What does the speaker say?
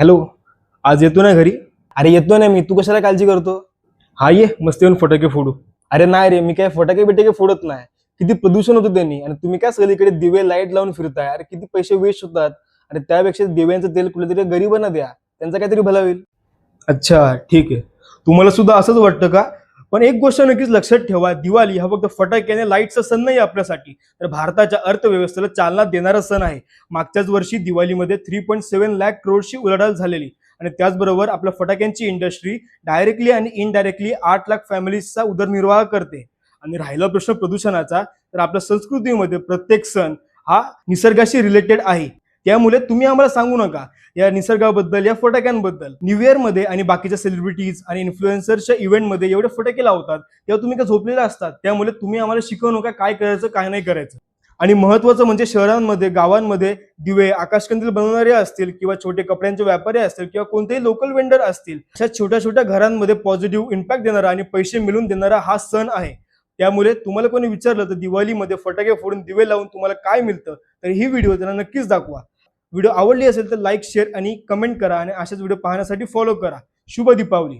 Hello, आज येतो ना घरी? अरे येतो ना मी, तू कशाला काळजी करतो? हा ये मस्त येऊन फटाके फोडू. अरे नाही रे, मी काय फटाके बिटाके फोडत नाही. किती प्रदूषण होतं त्यांनी, आणि तुम्ही काय सगळीकडे दिवे लाईट लावून फिरताय. अरे किती पैसे वेस्ट होतात. आणि त्यापेक्षा दिव्यांचं तेल कुठेतरी गरिबांना द्या, त्यांचा काहीतरी भला होईल. अच्छा ठीक आहे, तुम्हाला सुद्धा असंच वाटतं का? पण एक गोष्ट नक्कीच लक्षात ठेवा, दिवाळी हा फक्त फटाक्याने लाईटचा सण नाही आपल्यासाठी, तर भारताच्या अर्थव्यवस्थेला चालना देणारा सण आहे. मागच्याच वर्षी दिवाळीमध्ये 3.7 लाख करोडची उलाढाल झालेली, आणि त्याचबरोबर आपल्या फटाक्यांची इंडस्ट्री डायरेक्टली आणि इनडायरेक्टली 8 लाख फॅमिलीजचा उदरनिर्वाह करते. आणि राहिला प्रश्न प्रदूषणाचा, तर आपल्या संस्कृतीमध्ये प्रत्येक सण हा निसर्गाशी रिलेटेड आहे. त्यामुळे तुम्ही आम्हाला सांगू नका या निसर्गाबद्दल, या फटाक्यांबद्दल. न्यू इयर मध्ये आणि बाकीच्या सेलिब्रिटीज आणि इन्फ्लुएन्सरच्या इव्हेंटमध्ये एवढे फटाके लावतात, तेव्हा तुम्ही का झोपलेले असतात. त्यामुळे तुम्ही आम्हाला शिकवू नका काय करायचं काय नाही करायचं. आणि महत्वाचं म्हणजे शहरांमध्ये, गावांमध्ये दिवे, आकाशकंदील बनवणारे असतील किंवा छोटे कपड्यांचे व्यापारी असतील किंवा कोणतेही लोकल वेंडर असतील, अशा छोट्या छोट्या घरांमध्ये पॉझिटिव्ह इम्पॅक्ट देणारा आणि पैसे मिळवून देणारा हा सण आहे. त्यामुळे तुम्हाला कोणी विचारलं तर दिवाळीमध्ये फटाके फोडून दिवे लावून तुम्हाला काय मिळतं, तर ही व्हिडिओ त्यांना नक्कीच दाखवा. व्हिडिओ आवडली असेल तर लाईक, शेअर आणि कमेंट करा, आणि अशाच व्हिडिओ पाहण्यासाठी फॉलो करा. शुभ दीपावली.